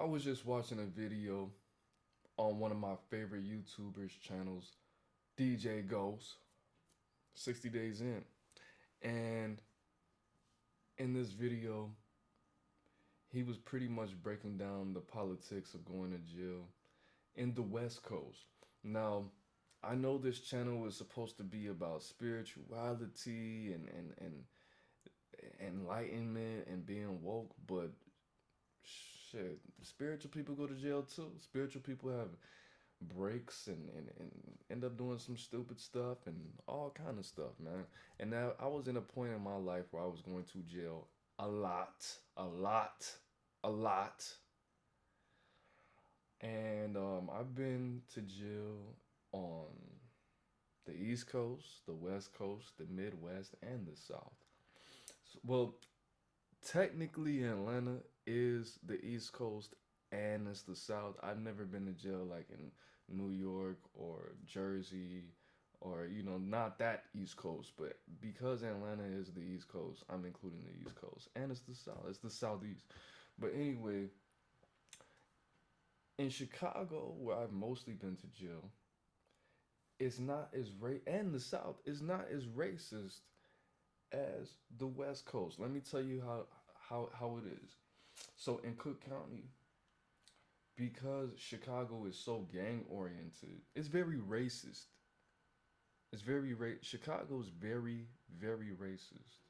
I was just watching a video on one of my favorite YouTubers channels, DJ Ghost, 60 Days In. And in this video, he was pretty much breaking down the politics of going to jail in the West Coast. Now, I know this channel is supposed to be about spirituality and enlightenment and being woke, but shit, spiritual people go to jail too. Spiritual people have breaks and end up doing some stupid stuff and all kind of stuff, man. And now I was in a point in my life where I was going to jail a lot, a lot, a lot. And I've been to jail on the East Coast, the West Coast, the Midwest, and the South. Well, technically, Atlanta is the East Coast and it's the South. I've never been to jail like in New York or Jersey or, not that East Coast. But because Atlanta is the East Coast, I'm including the East Coast. And it's the South, it's the Southeast. But anyway, in Chicago, where I've mostly been to jail, it's not as and the South is not as racist as the West Coast. Let me tell you how it is. So in Cook County, because Chicago is so gang oriented, it's very racist. Chicago is very racist.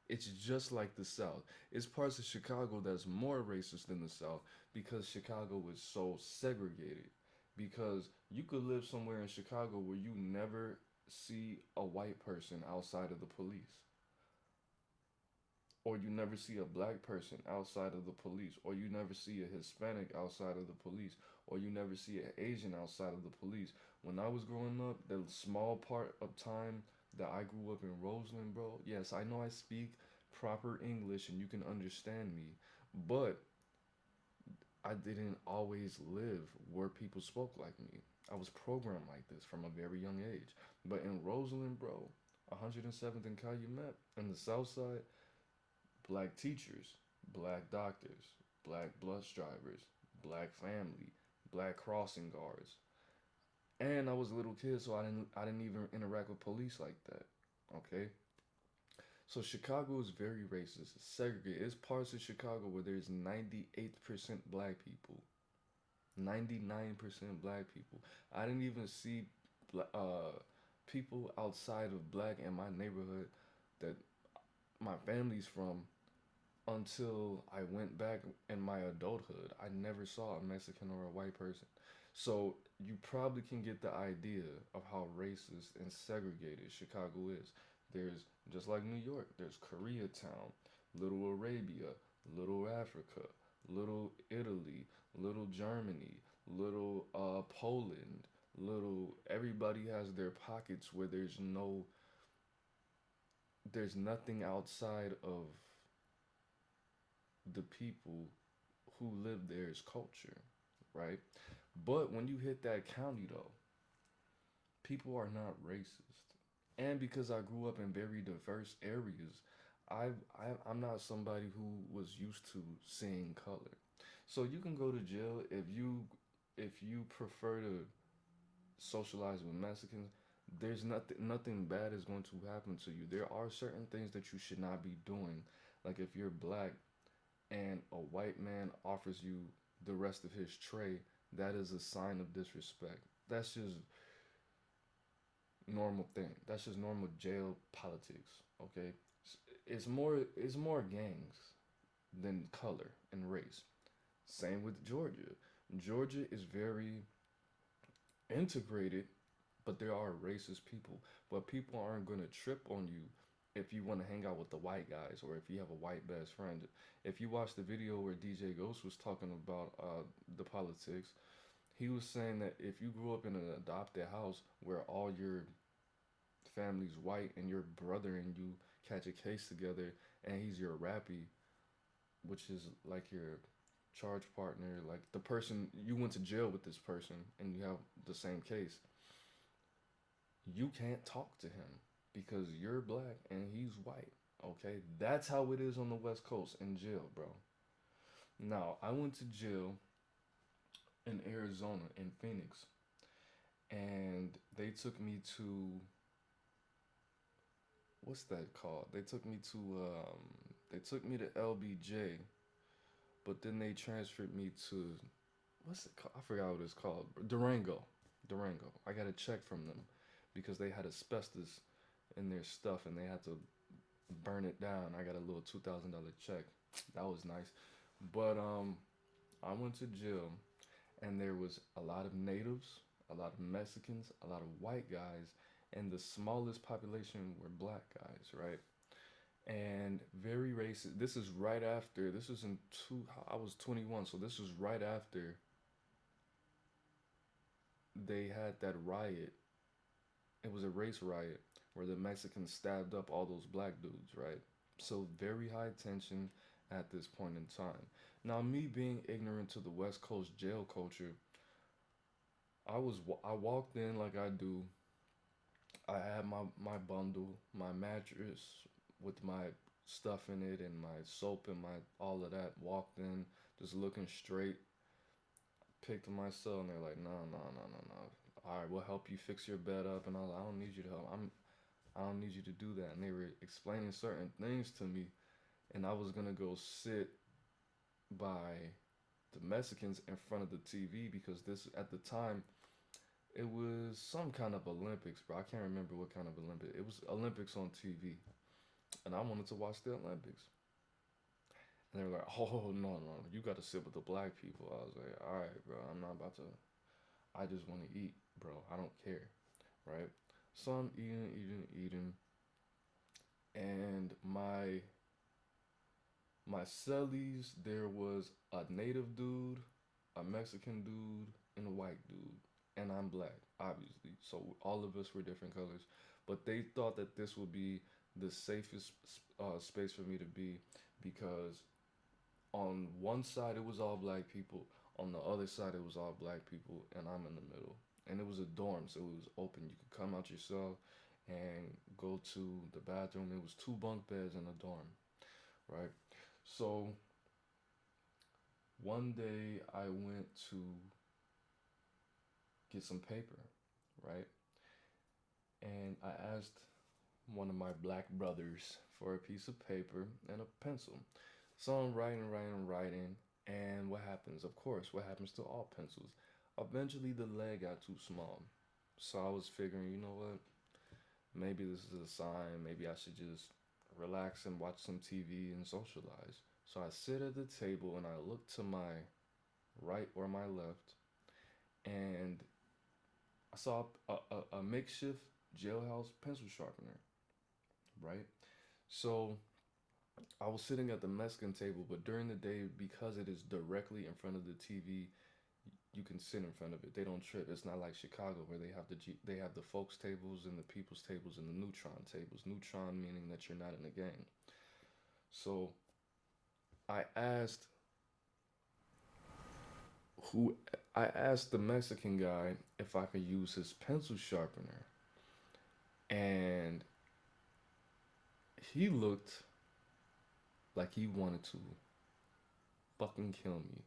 It's just like the South. It's parts of Chicago that's more racist than the South because Chicago is so segregated. Because you could live somewhere in Chicago where you never see a white person outside of the police, or you never see a black person outside of the police, or you never see a Hispanic outside of the police, or you never see an Asian outside of the police. When I was growing up, the small part of time that I grew up in Roseland, bro, yes, I know I speak proper English and you can understand me, but I didn't always live where people spoke like me. I was programmed like this from a very young age. But in Roseland, bro, 107th and Calumet, in the South Side, black teachers, black doctors, black bus drivers, black family, black crossing guards. And I was a little kid, so I didn't even interact with police like that. Okay? So Chicago is very racist, it's segregated. It's parts of Chicago where there's 98% black people. 99% black people. I didn't even see people outside of black in my neighborhood that my family's from until I went back in my adulthood. I never saw a Mexican or a white person. So you probably can get the idea of how racist and segregated Chicago is. There's, just like New York, there's Koreatown, Little Arabia, Little Africa, Little Italy, Little Germany, Little Poland, Little, everybody has their pockets where there's nothing outside of the people who live there's culture, right? But when you hit that county though, people are not racist. And because I grew up in very diverse areas, I'm not somebody who was used to seeing color. So you can go to jail if you prefer to socialize with Mexicans. There's nothing bad is going to happen to you. There are certain things that you should not be doing. Like if you're black and a white man offers you the rest of his tray, that is a sign of disrespect. That's just normal thing. That's just normal jail politics. Okay, it's more gangs than color and race. Same with Georgia. Georgia is very integrated, but there are racist people. But people aren't gonna trip on you if you want to hang out with the white guys or if you have a white best friend. If you watch the video where DJ Ghost was talking about the politics, he was saying that if you grew up in an adopted house where all your family's white and your brother and you catch a case together and he's your rappy, which is like your charge partner, like the person you went to jail with this person and you have the same case, you can't talk to him because you're black and he's white. Okay, that's how it is on the West Coast in jail, bro. Now, I went to jail in Arizona, in Phoenix, and they took me to, what's that called? They took me to LBJ, but then they transferred me to, what's it called? I forgot what it's called. Durango. Durango. I got a check from them because they had asbestos in their stuff and they had to burn it down. I got a little $2,000 check. That was nice. But I went to jail and there was a lot of natives, a lot of Mexicans, a lot of white guys, and the smallest population were black guys, right? And very racist. This is right after. This was in two. I was 21, so this was right after they had that riot. It was a race riot where the Mexicans stabbed up all those black dudes, right? So very high tension at this point in time. Now, me being ignorant to the West Coast jail culture, I walked in like I do. I had my bundle, my mattress with my stuff in it, and my soap and my all of that. Walked in, just looking straight. Picked my cell, and they're like, no, no, no, no, no. All right, we'll help you fix your bed up, and I don't need you to help. I don't need you to do that. And they were explaining certain things to me, and I was gonna go sit by the Mexicans in front of the TV because this at the time it was some kind of Olympics, bro. I can't remember what kind of Olympic. It was Olympics on TV, and I wanted to watch the Olympics. And they were like, "Oh no, no, you got to sit with the black people." I was like, "All right, bro. I'm not about to. I just want to eat, bro. I don't care, right?" So I'm eating, and my cellies, there was a native dude, a Mexican dude, and a white dude. And I'm black, obviously. So all of us were different colors. But they thought that this would be the safest space for me to be because on one side it was all black people, on the other side it was all black people, and I'm in the middle. And it was a dorm, so it was open. You could come out yourself and go to the bathroom. It was two bunk beds in a dorm, right? So one day I went to get some paper, right? And I asked one of my black brothers for a piece of paper and a pencil. So I'm writing, and what happens? Of course, what happens to all pencils? Eventually, the lead got too small. So I was figuring, you know what? Maybe this is a sign. Maybe I should just relax and watch some TV and socialize. So I sit at the table and I look to my right or my left, and I saw a makeshift jailhouse pencil sharpener, right? So I was sitting at the Mexican table, but during the day, because it is directly in front of the TV, you can sit in front of it. They don't trip. It's not like Chicago where they have the folks tables and the people's tables and the neutron tables. Neutron meaning that you're not in a gang. So I asked who I asked the Mexican guy if I could use his pencil sharpener, and he looked like he wanted to fucking kill me.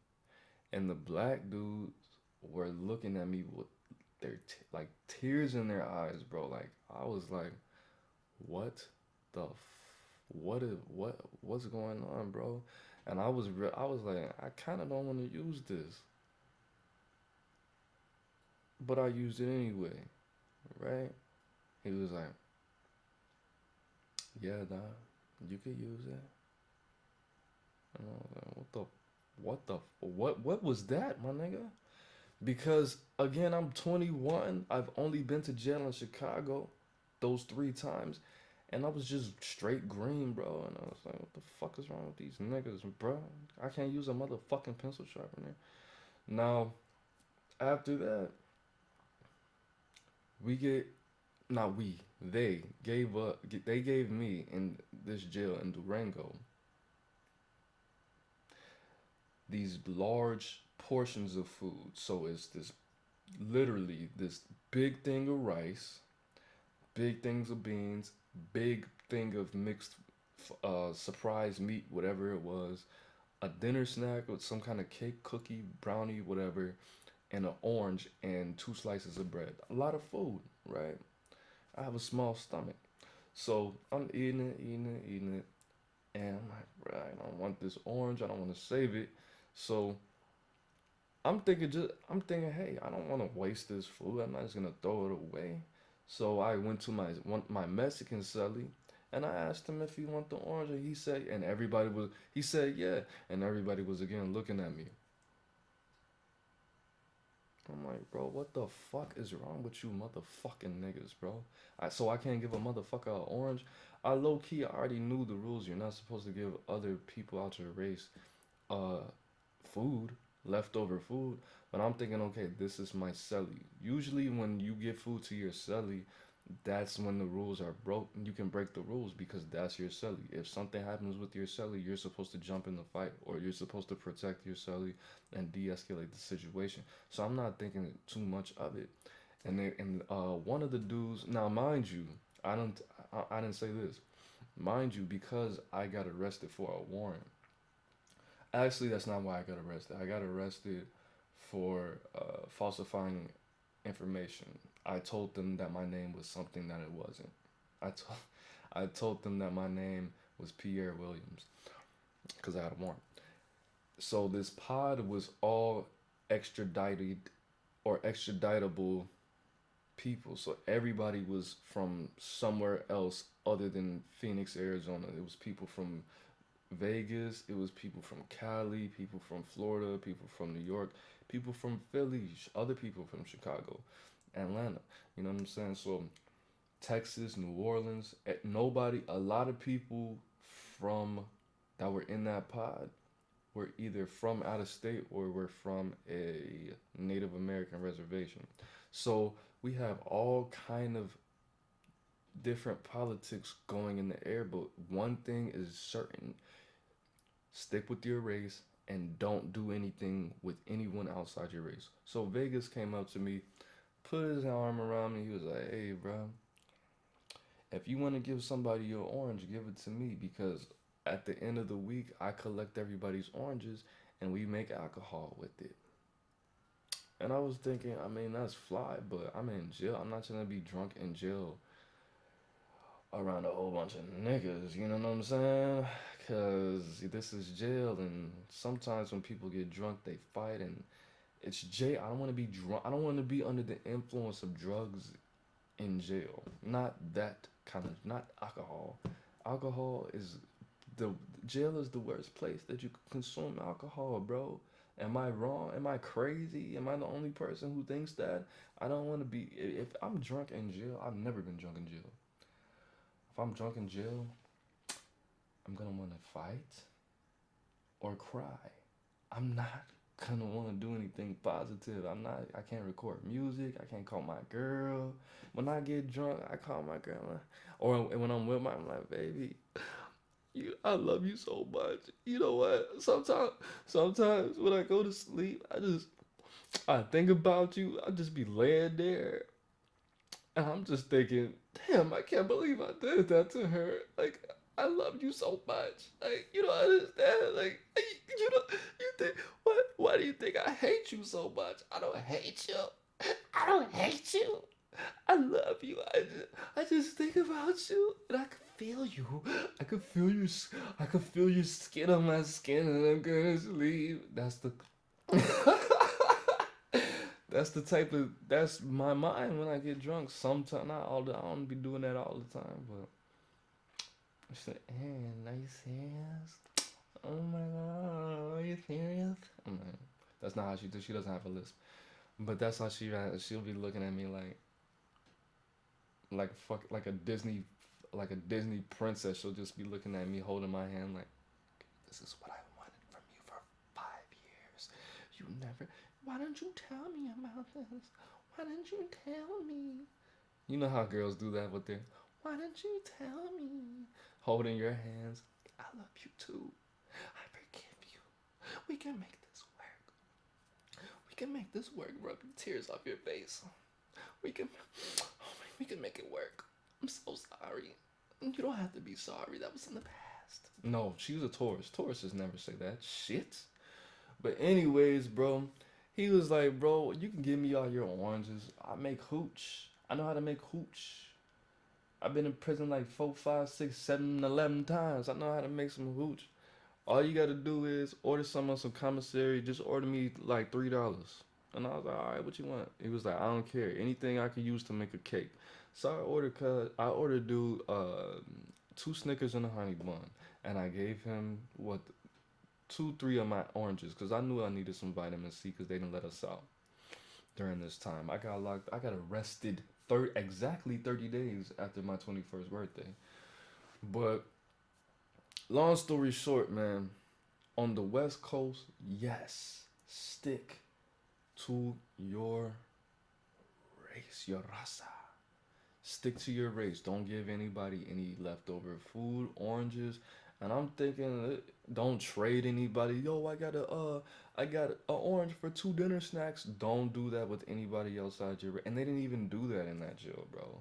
And the black dudes were looking at me with their like tears in their eyes, bro. Like I was like, what the what's going on, bro? And I was like, I kind of don't want to use this, but I used it anyway, right? He was like, yeah, nah, you could use it. And I was like, what was that, my nigga? Because again, I'm 21. I've only been to jail in Chicago those three times, and I was just straight green, bro. And I was like, what the fuck is wrong with these niggas, bro? I can't use a motherfucking pencil sharpener. Now, after that, we get not we they gave me in this jail in Durango these large portions of food. So it's this literally this big thing of rice, big things of beans, big thing of mixed surprise meat, whatever it was, a dinner snack with some kind of cake, cookie, brownie, whatever, and an orange and two slices of bread. A lot of food, right? I have a small stomach. So I'm eating it, eating it, eating it. And I'm like, bro, I don't want this orange. I don't want to save it. So I'm thinking, hey, I don't want to waste this food. I'm not just gonna throw it away. So I went to my Mexican celly, and I asked him if he want the orange, and he said yeah, and everybody was again looking at me. I'm like, bro, what the fuck is wrong with you, motherfucking niggas, bro? So I can't give a motherfucker an orange. I low key already knew the rules. You're not supposed to give other people out your race uh food, leftover food. But I'm thinking, okay, this is my celly. Usually, when you give food to your celly, that's when the rules are broke. You can break the rules because that's your celly. If something happens with your celly, you're supposed to jump in the fight, or you're supposed to protect your celly and de-escalate the situation. So I'm not thinking too much of it. And one of the dudes, now mind you, I didn't say this, mind you, because I got arrested for a warrant. Actually, that's not why I got arrested. I got arrested for falsifying information. I told them that my name was something that it wasn't. I told I told them that my name was Pierre Williams because I had a warrant. So this pod was all extradited or extraditable people. So everybody was from somewhere else other than Phoenix, Arizona. It was people from Vegas, it was people from Cali, people from Florida, people from New York, people from Philly, other people from Chicago, Atlanta. You know what I'm saying? So Texas, New Orleans, a lot of people from that were in that pod were either from out of state or were from a Native American reservation. So we have all kind of different politics going in the air, but one thing is certain: stick with your race and don't do anything with anyone outside your race. So Vegas came up to me, put his arm around me. He was like, "Hey, bro, if you want to give somebody your orange, give it to me because at the end of the week, I collect everybody's oranges and we make alcohol with it." And I was thinking, I mean, that's fly, but I'm in jail. I'm not gonna be drunk in jail around a whole bunch of niggas, you know what I'm saying? Because this is jail, and sometimes when people get drunk, they fight, and it's jail. I don't want to be drunk. I don't want to be under the influence of drugs in jail. Not that kind of, not alcohol. Alcohol is the jail is the worst place that you could consume alcohol, bro. Am I wrong? Am I crazy? Am I the only person who thinks that? I don't want to be. If I'm drunk in jail, I've never been drunk in jail. If I'm drunk in jail, I'm gonna want to fight or cry. I'm not gonna want to do anything positive. I can't record music. I can't call my girl. When I get drunk, I call my girl. Or when I'm with my, I'm like, baby, I love you so much. You know what? Sometimes when I go to sleep, I think about you. I just be laying there, and I'm just thinking, damn, I can't believe I did that to her. Like, I love you so much. Like, you don't understand. Like, you don't, you think, what? Why do you think I hate you so much? I don't hate you. I don't hate you. I love you. I just think about you, and I can feel you. I can feel your, I can feel your skin on my skin, and I'm gonna sleep. That's my mind when I get drunk. Sometimes, not all the, I don't be doing that all the time, but it's like, hey, nice hands. Oh my god, are you serious? I'm like, that's not how she does. She doesn't have a lisp, but that's how she'll be looking at me like a Disney princess. She'll just be looking at me, holding my hand, like, this is what I wanted from you for 5 years. You never. Why don't you tell me about this? Why didn't you tell me? You know how girls do that with their. Why didn't you tell me? Holding your hands. I love you too. I forgive you. We can make this work. We can make this work. Rub your tears off your face. We can. We can make it work. I'm so sorry. You don't have to be sorry. That was in the past. No, she was a Taurus. Tauruses never say that shit. But anyways, bro, he was like, bro, you can give me all your oranges. I make hooch. I know how to make hooch. I've been in prison like 4, 5, 6, 7, 11 times. I know how to make some hooch. All you gotta do is order some on some commissary. Just order me like $3. And I was like, all right, what you want? He was like, I don't care. Anything I can use to make a cake. So I ordered dude 2 Snickers and a honey bun, and I gave him what 2, 3 of my oranges because I knew I needed some vitamin C because they didn't let us out during this time. I got arrested exactly 30 days after my 21st birthday. But long story short, man, on the West Coast, yes, stick to your race, your raza. Stick to your race. Don't give anybody any leftover food, oranges. And I'm thinking, don't trade anybody. Yo, I got a orange for 2 dinner snacks. Don't do that with anybody outside your. And they didn't even do that in that jail, bro.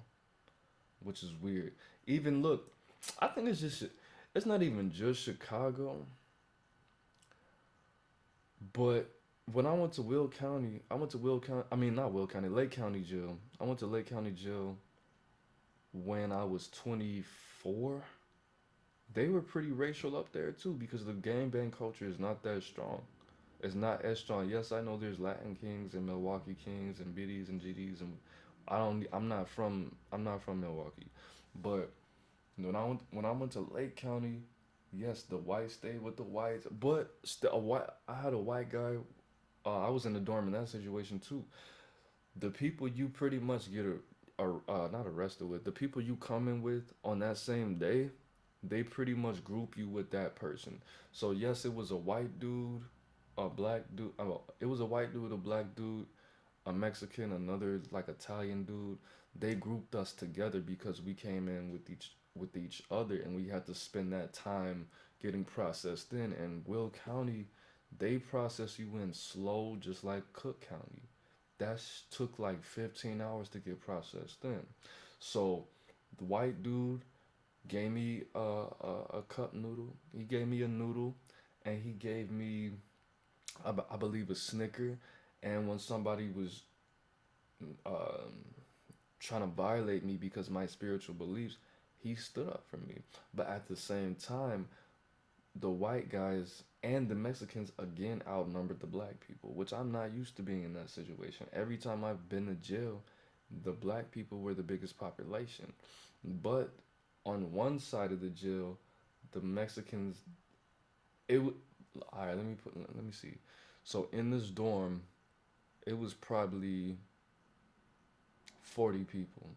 Which is weird. Even look, I think it's not even just Chicago, but when I went to Will County, I mean not Will County, Lake County Jail. I went to Lake County Jail when I was 24. They were pretty racial up there too because the gangbang culture is not that strong. It's not as strong. Yes, I know there's Latin Kings and Milwaukee Kings and BDs and GDs and I'm not from Milwaukee, but when I went to Lake County, yes, the whites stayed with the whites, but still I had a white guy. I was in the dorm in that situation too. The people you pretty much not arrested with, the people you come in with on that same day, they pretty much group you with that person. So yes, it was a white dude, a black dude. It was a white dude, a black dude, a Mexican, another like Italian dude. They grouped us together because we came in with each other, and we had to spend that time getting processed in. And Will County, they process you in slow, just like Cook County. That took like 15 hours to get processed in. So the white dude gave me a cup noodle. He gave me a noodle, and he gave me, I believe, a Snicker. And when somebody was um, trying to violate me because of my spiritual beliefs, he stood up for me. But at the same time, the white guys and the Mexicans again outnumbered the black people, which I'm not used to being in that situation. Every time I've been to jail, the black people were the biggest population. But on one side of the jail, the Mexicans, it w- all right, let me see. So in this dorm, it was probably 40 people,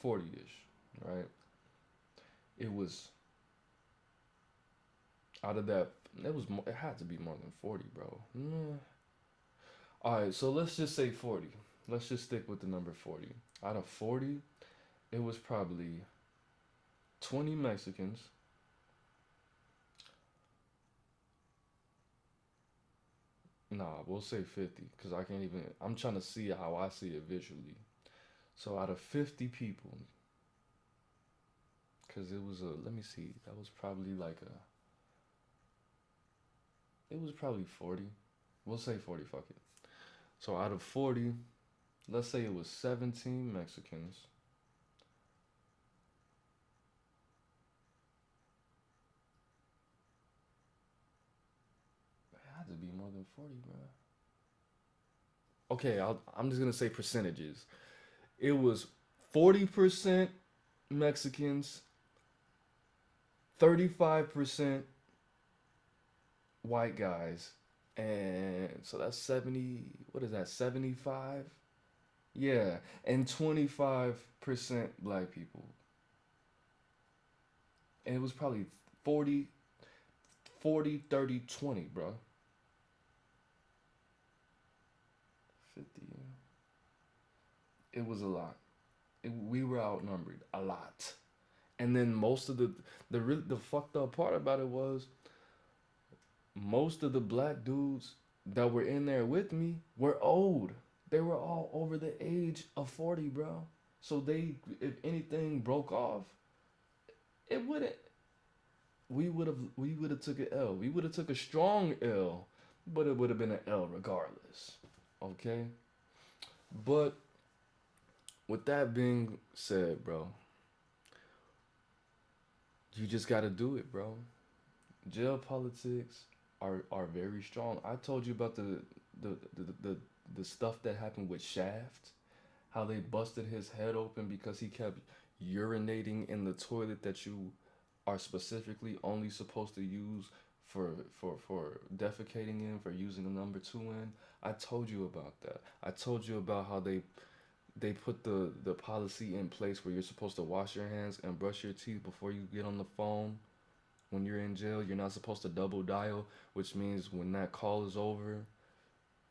40-ish, right? It was out of that, it had to be more than 40, bro. All right, so let's just say 40. Let's just stick with the number 40. Out of 40, it was probably 20 Mexicans. Nah, we'll say 50 because I can't even. I'm trying to see how I see it visually. So out of 50 people, because it was a. Let me see. That was probably like a. It was probably 40. We'll say 40. Fuck it. So out of 40, let's say it was 17 Mexicans. It had to be more than 40, bro. Okay, I'm just gonna say percentages. It was 40% Mexicans, 35% white guys, and so that's 70. What is that? 75. Yeah, and 25% black people, and it was probably 40, 40, 30, 20, bro. 50. It was a lot. We were outnumbered a lot. And then most of the fucked up part about it was most of the black dudes that were in there with me were old. They were all over the age of 40, bro. So if anything broke off, it wouldn't. we would have took an L. We would have took a strong L, but it would have been an L regardless. Okay? But with that being said, bro, you just gotta do it, bro. Jail politics are very strong. I told you about the the, the, the stuff that happened with Shaft, how they busted his head open because he kept urinating in the toilet that you are specifically only supposed to use for defecating in, for using a number two in. I told you about that. I told you about how they put the policy in place where you're supposed to wash your hands and brush your teeth before you get on the phone. When you're in jail, you're not supposed to double dial, which means when that call is over,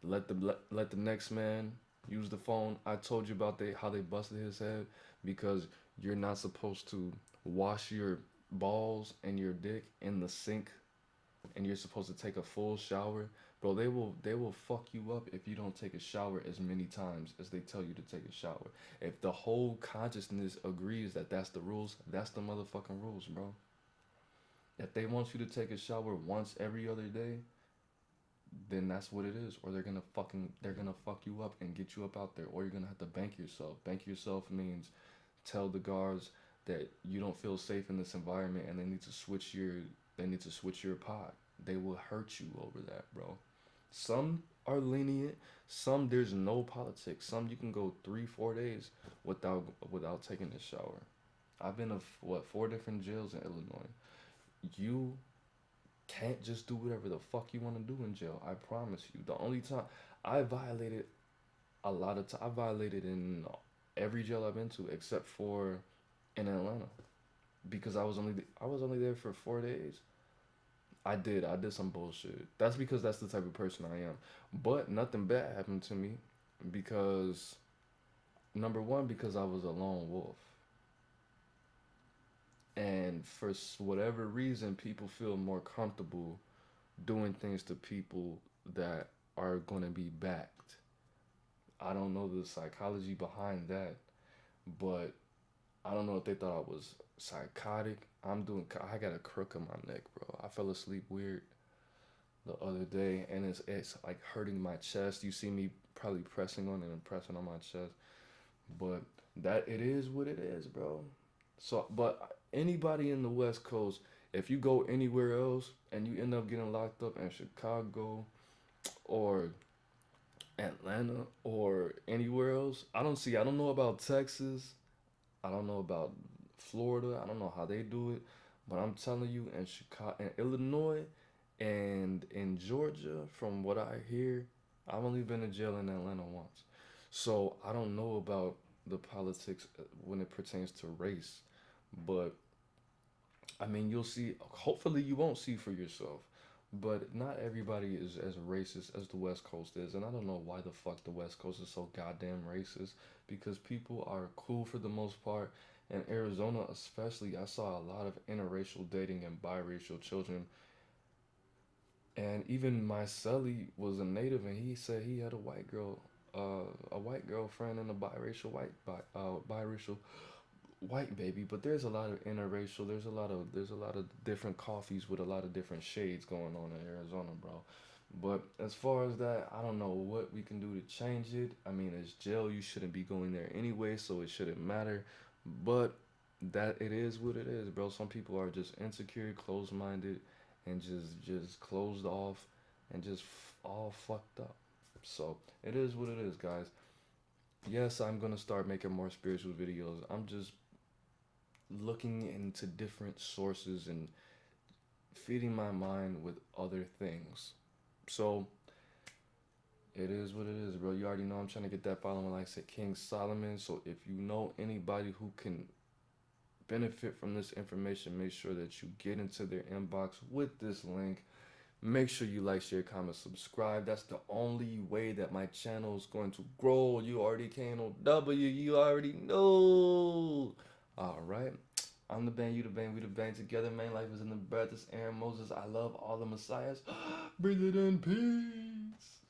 let the next man use the phone. I told you about how they busted his head because you're not supposed to wash your balls and your dick in the sink, and you're supposed to take a full shower. Bro, they will fuck you up if you don't take a shower as many times as they tell you to take a shower. If the whole consciousness agrees that that's the rules, that's the motherfucking rules, bro. If they want you to take a shower once every other day, then that's what it is. Or they're gonna fuck you up and get you up out there. Or you're gonna have to bank yourself. Bank yourself means tell the guards that you don't feel safe in this environment and they need to switch your pod. They will hurt you over that, bro. Some are lenient, some there's no politics. Some you can go 3, 4 days without taking a shower. I've been to what 4 different jails in Illinois. You can't just do whatever the fuck you want to do in jail. I promise you. The only time I violated I violated in every jail I've been to except for in Atlanta because I was only there for 4 days. I did some bullshit. That's because that's the type of person I am. But nothing bad happened to me because number one because I was a lone wolf. And for whatever reason people feel more comfortable doing things to people that are going to be backed. I don't know the psychology behind that, but I don't know if they thought I was psychotic. I got a crook in my neck, bro. I fell asleep weird the other day and it's like hurting my chest. You see me probably pressing on it and pressing on my chest, but that it is what it is, bro. So, but anybody in the West Coast, if you go anywhere else and you end up getting locked up in Chicago or Atlanta or anywhere else, I don't know about Texas. I don't know about Florida. I don't know how they do it, but I'm telling you, in Chicago, in Illinois, and in Georgia, from what I hear, I've only been to jail in Atlanta once, so I don't know about the politics when it pertains to race, but I mean, you'll see. Hopefully, you won't see for yourself. But not everybody is as racist as the West Coast is, and I don't know why the fuck the West Coast is so goddamn racist. Because people are cool for the most part. In Arizona, especially, I saw a lot of interracial dating and biracial children. And even my celly was a native, and he said he had a white girlfriend, and a biracial white baby, but there's a lot of interracial. There's a lot of different coffees with a lot of different shades going on in Arizona, bro. But as far as that, I don't know what we can do to change it. I mean, it's jail. You shouldn't be going there anyway, so it shouldn't matter. But that it is what it is, bro. Some people are just insecure, closed-minded, and just closed off, and just all fucked up. So it is what it is, guys. Yes, I'm gonna start making more spiritual videos. I'm just looking into different sources and feeding my mind with other things. So it is what it is, bro. You already know I'm trying to get that following, like I said, King Solomon. So if you know anybody who can benefit from this information, make sure that you get into their inbox with this link. Make sure you like, share, comment, subscribe. That's the only way that my channel is going to grow. You already can't know W. You already know. All right. I'm the band, you the band, we the band together, man. Life is in the breath. It's Aaron Moses. I love all the messiahs. Breathe it in peace.